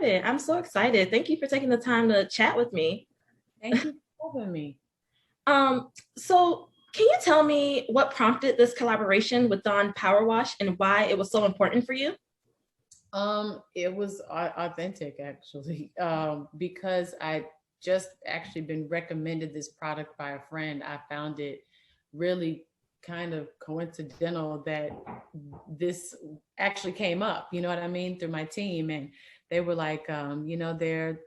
I'm so excited. Thank you for taking the time to chat with me. Thank you for having me. So can you tell me what prompted this collaboration with Dawn Power Wash and why it was so important for you? It was authentic actually, because I just actually been recommended this product by a friend. I found it really kind of coincidental that this actually came up, you know what I mean, through my team. And they were like, they're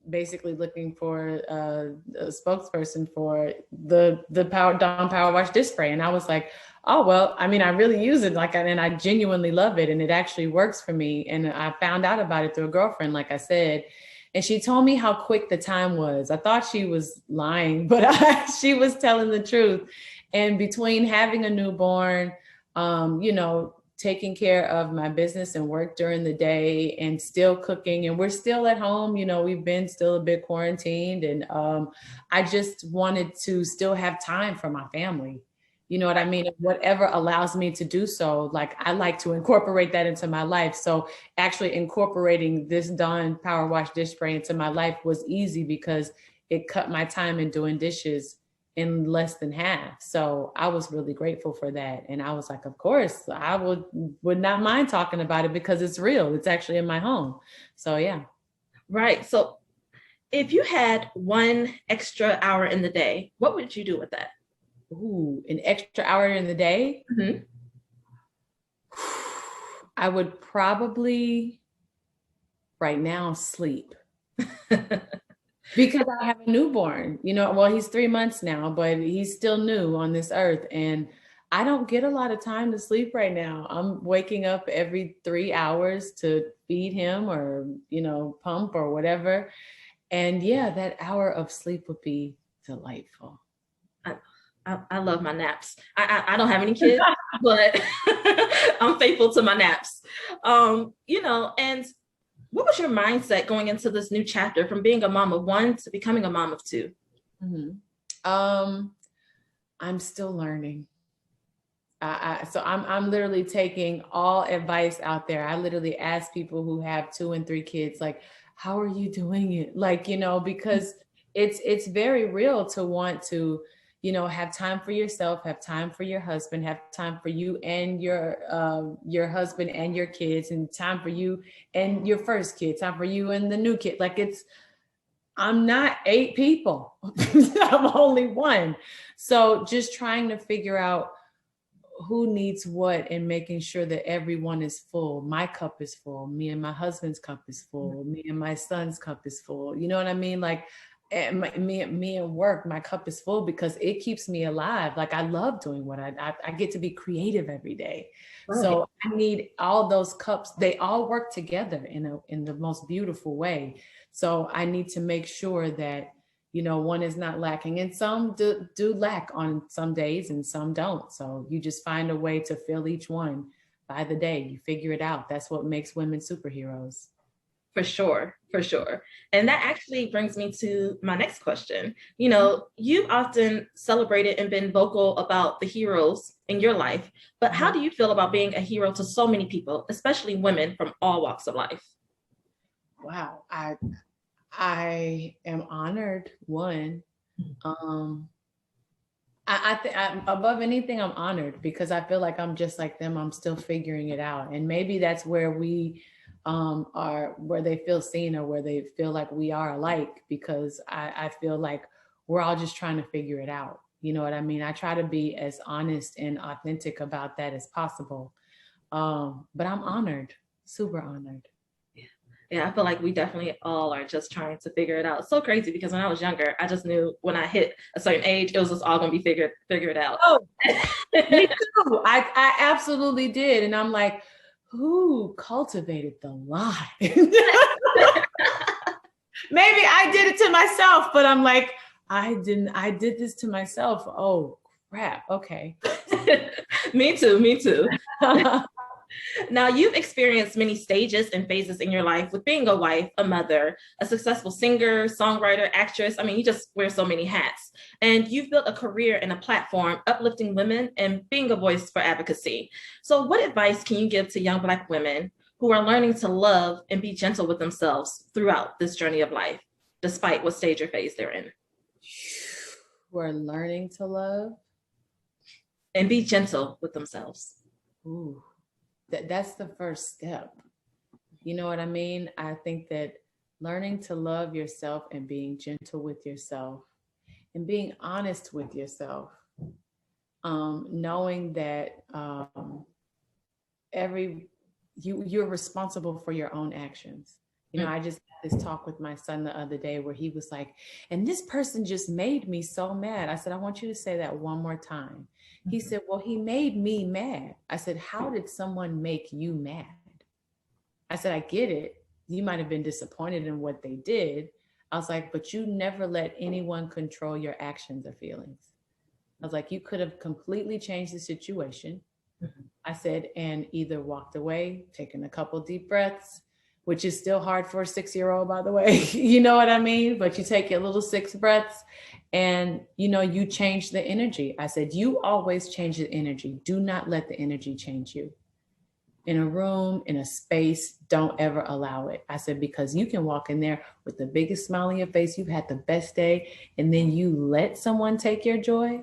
basically looking for a spokesperson for the Power Dawn Power Wash dish spray. And I was like, oh, well, I mean, I really use it, like, and I genuinely love it, and it actually works for me. And I found out about it through a girlfriend, like I said, and she told me how quick the time was. I thought she was lying, but she was telling the truth. And between having a newborn, taking care of my business and work during the day and still cooking, and we're still at home, we've been still a bit quarantined, and I just wanted to still have time for my family. You know what I mean? Whatever allows me to do so, like, I like to incorporate that into my life. So actually incorporating this Dawn Power Wash dish spray into my life was easy because it cut my time in doing dishes in less than half. So I was really grateful for that. And I was like, of course, I would not mind talking about it because it's real. It's actually in my home. So yeah. Right. So if you had one extra hour in the day, what would you do with that? Ooh, an extra hour in the day? Mm-hmm. I would probably right now sleep. Because I have a newborn, well, he's 3 months now, but he's still new on this earth. And I don't get a lot of time to sleep right now. I'm waking up every 3 hours to feed him or, pump or whatever. And yeah, that hour of sleep would be delightful. I love my naps. I don't have any kids, but I'm faithful to my naps. And what was your mindset going into this new chapter from being a mom of one to becoming a mom of two? Mm-hmm. I'm still learning. So I'm literally taking all advice out there. I literally ask people who have 2 and 3 kids, like, how are you doing it? Like, because it's very real to want to, have time for yourself, have time for your husband, have time for you and your husband and your kids, and time for you and your first kid, time for you and the new kid. Like, I'm not 8 people. I'm only one. So just trying to figure out who needs what and making sure that everyone is full. My cup is full. Me and my husband's cup is full. Me and my son's cup is full. You know what I mean? Like, me and work, my cup is full because it keeps me alive. Like, I love doing what I get to be creative every day. Right. So I need all those cups. They all work together in the most beautiful way. So I need to make sure that, one is not lacking, and some do lack on some days and some don't. So you just find a way to fill each one by the day. You figure it out. That's what makes women superheroes. For sure. And that actually brings me to my next question. You've often celebrated and been vocal about the heroes in your life, but how do you feel about being a hero to so many people, especially women from all walks of life? Wow. I am honored. One, I above anything, I'm honored because I feel like I'm just like them. I'm still figuring it out. And maybe that's where we are, where they feel seen or where they feel like we are alike, because I feel like we're all just trying to figure it out. You know what I mean? I try to be as honest and authentic about that as possible. But I'm honored, super honored. Yeah, I feel like we definitely all are just trying to figure it out. It's so crazy because when I was younger, I just knew when I hit a certain age, it was just all going to be figured out. Oh, me too. I absolutely did. And I'm like, who cultivated the lie? Maybe I did it to myself, but I'm like, I did this to myself. Oh, crap. Okay. Me too. Now, you've experienced many stages and phases in your life with being a wife, a mother, a successful singer, songwriter, actress. I mean, you just wear so many hats. And you've built a career and a platform uplifting women and being a voice for advocacy. So what advice can you give to young Black women who who are learning to love and be gentle with themselves throughout this journey of life, despite what stage or phase they're in? Who are learning to love and be gentle with themselves. Ooh, that's the first step. You know what I mean? I think that learning to love yourself and being gentle with yourself and being honest with yourself, knowing that you're responsible for your own actions. You know, I just had this talk with my son the other day where he was like, and this person just made me so mad. I said, I want you to say that one more time. He said, well, he made me mad. I said, how did someone make you mad? I said, I get it. You might have been disappointed in what they did. I was like, but you never let anyone control your actions or feelings. I was like, you could have completely changed the situation. I said, and either walked away, taken a couple deep breaths, which is still hard for a 6-year-old, by the way. You know what I mean? But you take your little 6 breaths and, you know, you change the energy. I said, you always change the energy. Do not let the energy change you. In a room, in a space, don't ever allow it. I said, because you can walk in there with the biggest smile on your face. You've had the best day. And then you let someone take your joy.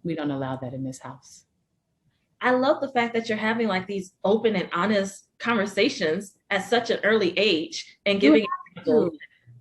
We don't allow that in this house. I love the fact that you're having like these open and honest conversations at such an early age and giving people.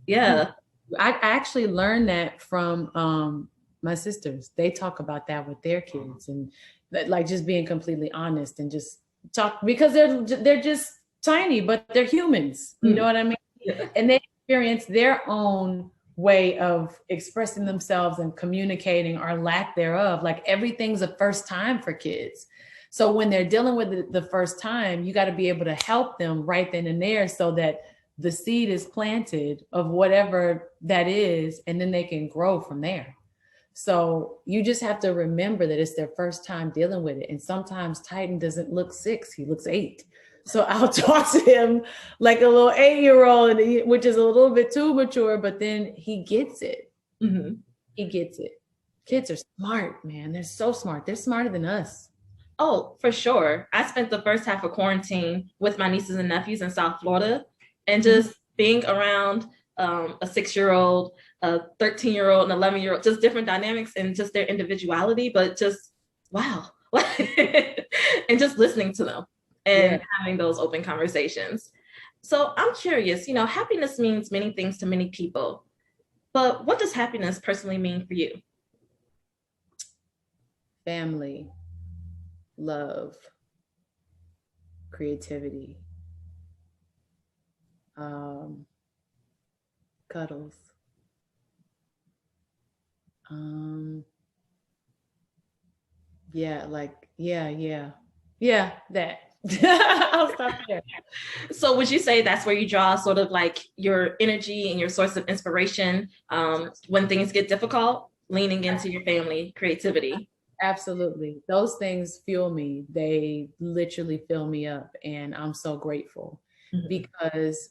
Yeah. I actually learned that from my sisters. They talk about that with their kids and like just being completely honest and just talk because they're just tiny, but they're humans. You know what I mean? Yeah. And they experience their own way of expressing themselves and communicating or lack thereof. Like everything's a first time for kids. So when they're dealing with the first time, you got to be able to help them right then and there so that the seed is planted of whatever that is, and then they can grow from there. So you just have to remember that it's their first time dealing with it. And sometimes Titan doesn't look 6, he looks 8. So I'll talk to him like a little 8-year-old, which is a little bit too mature, but then he gets it. Mm-hmm. He gets it. Kids are smart, man. They're so smart. They're smarter than us. Oh, for sure. I spent the first half of quarantine with my nieces and nephews in South Florida and just being around a 6-year-old, a 13-year-old, an 11-year-old, just different dynamics and just their individuality, but just, wow. And just listening to them and having those open conversations. So I'm curious, you know, happiness means many things to many people, but what does happiness personally mean for you? Family, love, creativity, cuddles, that. I'll stop there. So would you say that's where you draw sort of like your energy and your source of inspiration when things get difficult, leaning into your family, creativity? Absolutely. Those things fuel me. They literally fill me up. And I'm so grateful because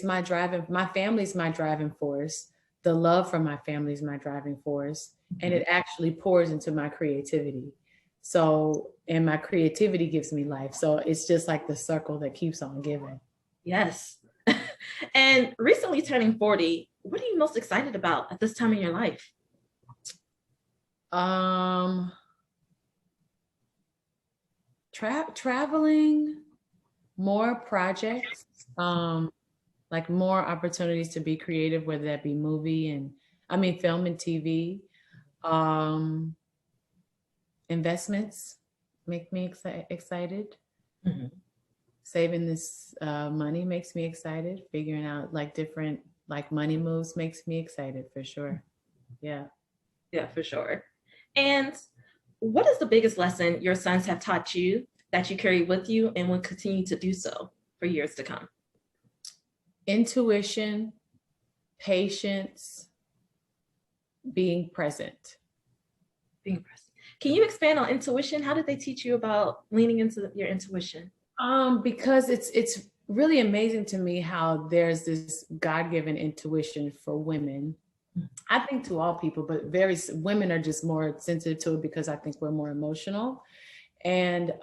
my family's my driving force. The love from my family is my driving force. And it actually pours into my creativity. So, and my creativity gives me life. So it's just like the circle that keeps on giving. Yes. And recently turning 40, what are you most excited about at this time in your life? Traveling, more projects, like more opportunities to be creative, whether that be film and TV. Investments make me excited. Saving this money makes me excited. Figuring out like different like money moves makes me excited for sure. Yeah, for sure. And what is the biggest lesson your sons have taught you that you carry with you and will continue to do so for years to come? Intuition, patience, being present. Being present. Can you expand on intuition? How did they teach you about leaning into your intuition? Because it's really amazing to me how there's this God-given intuition for women. I think to all people, but women are just more sensitive to it because I think we're more emotional. And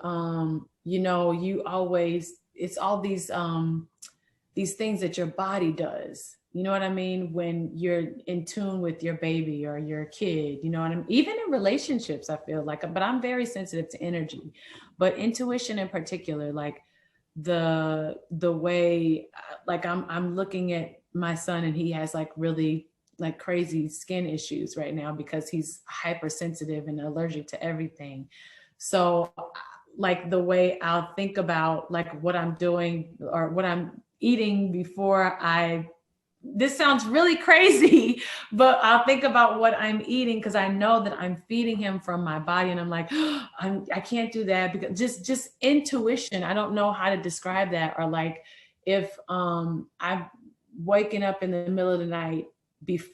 it's all these things that your body does. You know what I mean? When you're in tune with your baby or your kid, you know what I mean? Even in relationships, I feel like, but I'm very sensitive to energy, but intuition in particular, like the way, like I'm looking at my son and he has like really like crazy skin issues right now because he's hypersensitive and allergic to everything. So like the way I'll think about like what I'm doing or what I'm eating before this sounds really crazy, but I'll think about what I'm eating because I know that I'm feeding him from my body, and I'm like, I can't do that because just intuition. I don't know how to describe that. Or like if I'm waking up in the middle of the night,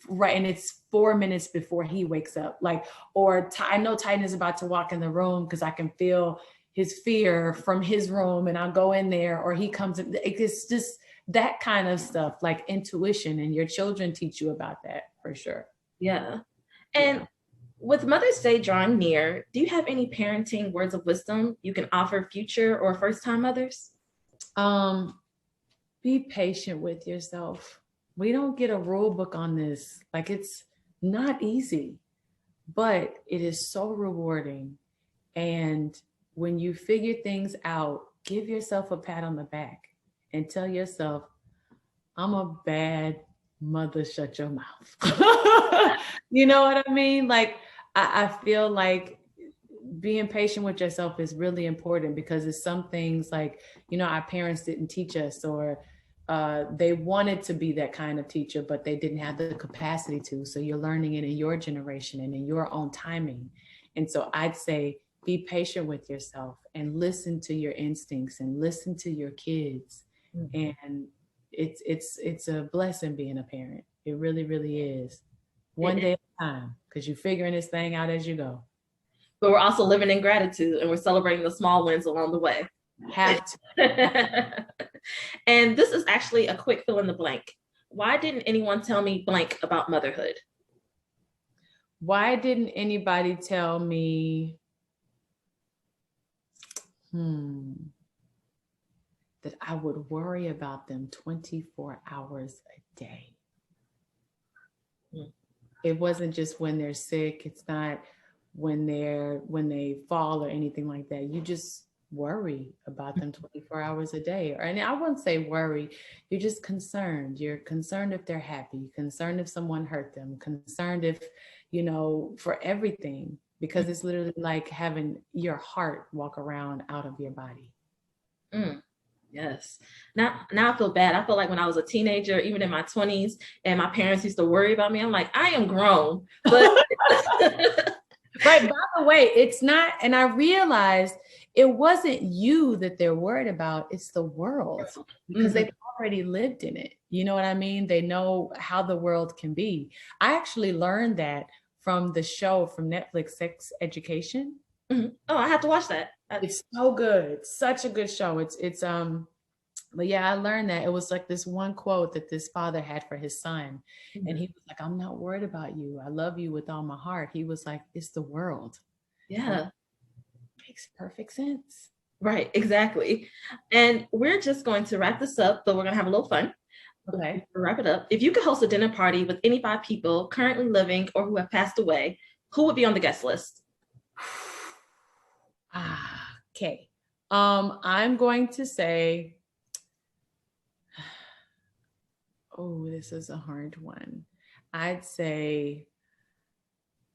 right, and it's 4 minutes before he wakes up, like, or I know Titan is about to walk in the room because I can feel his fear from his room, and I'll go in there, or he comes in. It's just that kind of stuff, like intuition, and your children teach you about that for sure. Yeah. And with Mother's Day drawing near, do you have any parenting words of wisdom you can offer future or first-time mothers? Be patient with yourself. We don't get a rule book on this. Like, it's not easy, but it is so rewarding. And when you figure things out, give yourself a pat on the back and tell yourself, I'm a bad mother, shut your mouth. You know what I mean? Like, I feel like being patient with yourself is really important because it's some things like, our parents didn't teach us, or they wanted to be that kind of teacher, but they didn't have the capacity to. So you're learning it in your generation and in your own timing. And so I'd say, be patient with yourself and listen to your instincts and listen to your kids. Mm-hmm. And it's a blessing being a parent. It really, really is. One day at a time, because you're figuring this thing out as you go. But we're also living in gratitude, and we're celebrating the small wins along the way. Have to. And this is actually a quick fill in the blank. Why didn't anyone tell me blank about motherhood? Why didn't anybody tell me that I would worry about them 24 hours a day? It wasn't just when they're sick. It's not when they fall or anything like that. You just worry about them 24 hours a day. And I wouldn't say worry. You're just concerned. You're concerned if they're happy, concerned if someone hurt them, concerned if, for everything, because it's literally like having your heart walk around out of your body. Yes. Now I feel bad. I feel like when I was a teenager, even in my 20s, and my parents used to worry about me, I'm like, I am grown. But right. By the way, it's not, and I realized it wasn't you that they're worried about, it's the world, because they've already lived in it. You know what I mean? They know how the world can be. I actually learned that from the show from Netflix, Sex Education. Oh, I have to watch that. It's so good. Such a good show. But yeah, I learned that it was like this one quote that this father had for his son. And he was like, I'm not worried about you. I love you with all my heart. He was like, it's the world. Yeah. Makes perfect sense. Right, exactly. And we're just going to wrap this up, but we're going to have a little fun. Okay. To wrap it up. If you could host a dinner party with any 5 people currently living or who have passed away, who would be on the guest list? Okay. I'm going to say, this is a hard one. I'd say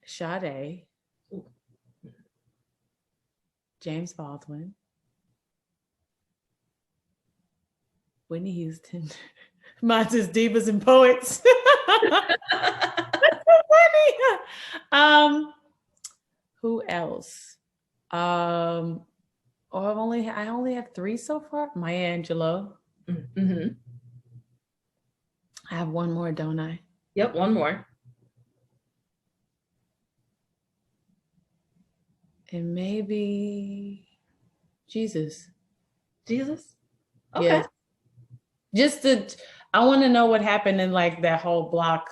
Sade, James Baldwin, Whitney Houston. Mine's is Divas and Poets. That's so funny. Who else? I only have 3 so far. Maya Angelou. Mm-hmm. I have one more, don't I? Yep, one more. And maybe Jesus. Jesus? Okay. Yeah. I want to know what happened in like that whole block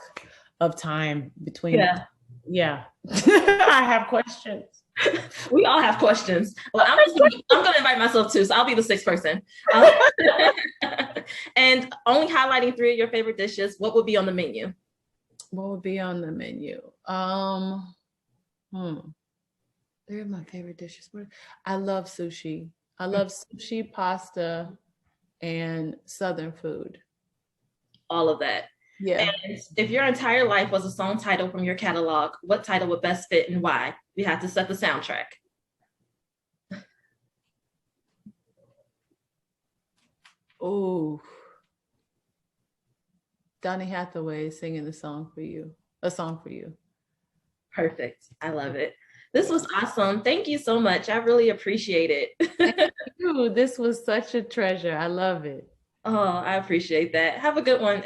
of time between. Yeah. I have questions. We all have questions. Well, I'm gonna invite myself too, so I'll be the sixth person. Um, and only highlighting three of your favorite dishes. What would be on the menu? What would be on the menu? They're my favorite dishes. I love sushi. I love sushi, pasta, and Southern food. All of that. Yeah. And if your entire life was a song title from your catalog, what title would best fit and why? You have to set the soundtrack. Oh, Donny Hathaway is singing the song for you. A song for you. Perfect. I love it. This was awesome. Thank you so much. I really appreciate it. Thank you. This was such a treasure. I love it. Oh, I appreciate that. Have a good one.